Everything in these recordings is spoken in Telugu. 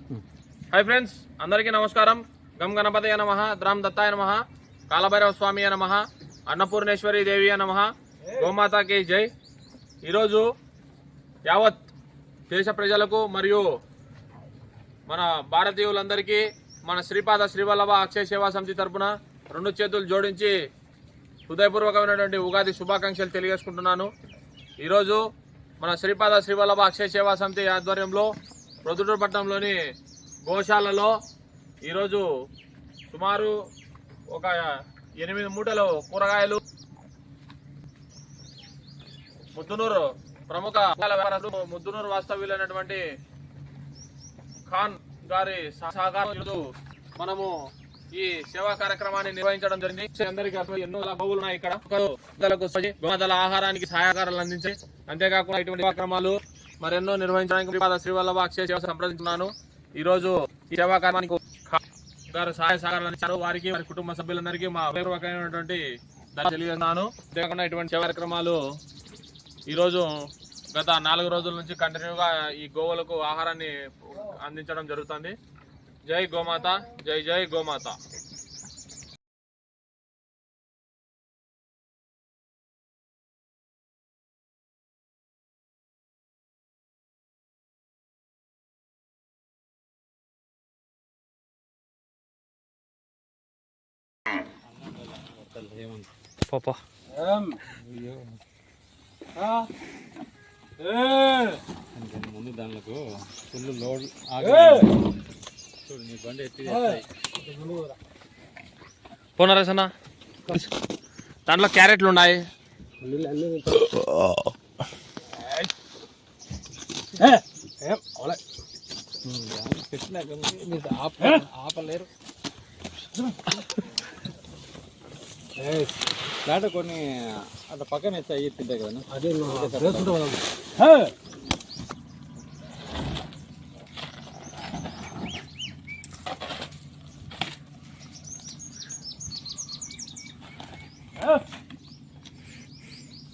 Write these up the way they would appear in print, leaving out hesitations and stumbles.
हाय फ्रेंड्स अंदरिकी नमस्कारम गम गणपतये नमः द्राम दत्ताय नमः कालभैरव स्वामिये नमः अन्नपूर्णेश्वरी देवी नमः गोमाता की जय। ఈరోజు యావత్ దేశ ప్రజలకు మరియు మన భారతీయులందరికీ మన శ్రీపాద శ్రీవల్లభ అక్షయ సేవా సమితి తరపున రెండు చేతులు జోడించి హృదయపూర్వకమైనటువంటి ఉగాది శుభాకాంక్షలు తెలియజేసుకుంటున్నాను। ఈరోజు మన శ్రీపాద శ్రీవల్లభ అక్షయ సేవా సమితి ఆధ్వర్యంలో ప్రొద్దుటూరు పట్టణంలోని గోశాలలో ఈరోజు సుమారు ఒక 8 మూటలు కూరగాయలు ముద్దునూరు ప్రముఖ వ్యాపారస్తులు ముద్దునూరు వాస్తవ్యులైనటువంటి ఖాన్ గారి సహకారంతో మనము ఈ సేవా కార్యక్రమాన్ని నిర్వహించడం జరిగింది। అందరికీ ఎన్నో గోవులు ఉన్నాయి ఇక్కడ గోమాతల ఆహారానికి సహాయకారాలు అందించి అంతేకాకుండా ఇటువంటి కార్యక్రమాలు మరెన్నో నిర్వహించడానికి శ్రీపాద శ్రీవల్లభ అక్షయ సేవ సంప్రదించున్నాను। ఈ రోజు ఈ సేవా కార్యక్రమానికి గారు సహాయ సహకారాలు అందించారు। వారికి వారి కుటుంబ సభ్యులందరికీ మా హృదయపూర్వకమైనటువంటి ధన్యవాదాలు తెలియజేస్తున్నాను। అంతేకాకుండా ఇటువంటి సేవా కార్యక్రమాలు ఈరోజు గత 4 రోజుల నుంచి కంటిన్యూగా ఈ గోవులకు ఆహారాన్ని అందించడం జరుగుతుంది। జై గోమాత, జై జై గోమాత। పాపా ముందు దానికి ఫుల్ లోడ్ చూడు నీ బండి ఎత్తి పోనరేసన్నా దాంట్లో క్యారెట్లు ఉన్నాయి। ఆపలేరు దాంట్లో కొన్ని అట్లా పక్కన ఎత్తి అయ్యి తింటాయి కదా అదే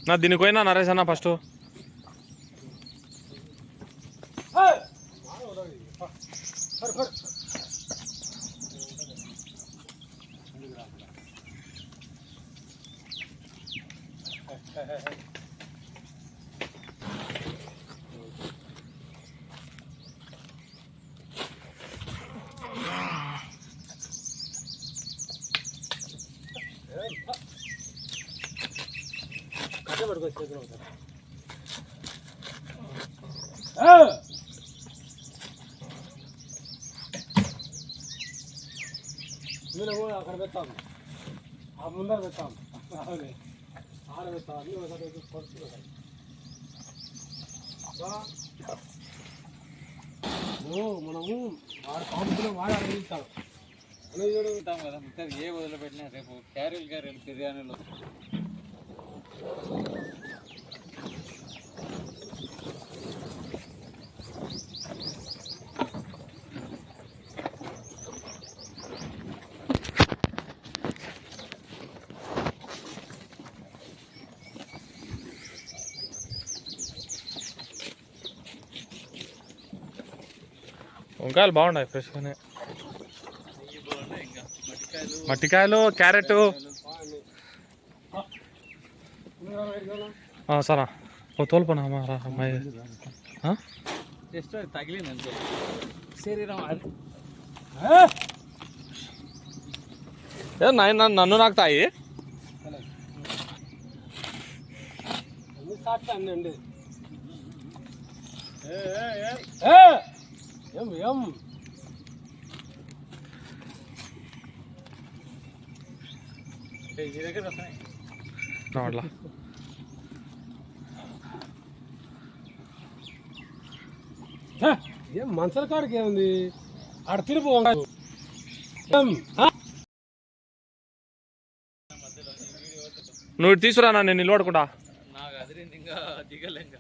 నా దీనికి పోయినా నరేష్ అన్న ఫస్ట్ అక్కడ పెడతాం ఆ ముందర పెడతాం ఆడ పెడతాం అన్ని మనము వాడు పంపులో వాడు అడిగిస్తాం ఉంటాం కదా మొత్తం ఏ వదిలిపెట్టినా రేపు క్యారెల్ బిర్యానీలో వంకాయలు బాగున్నాయి ఫ్రెష్గానే। మట్టికాయలు క్యారెట్ సరా ఓ తోలుపనా అమ్మాయి జస్ట్ తగిలింది అంతే శరీరం నన్ను నాకు తాయి అండి రావట్లా ఏం మంచల కాడికి ఏముంది ఆడ తిరిపో నువ్వు తీసుకురా నేను నిలబడుకుంటా నాకు అదిరింది ఇంకా దిగలేక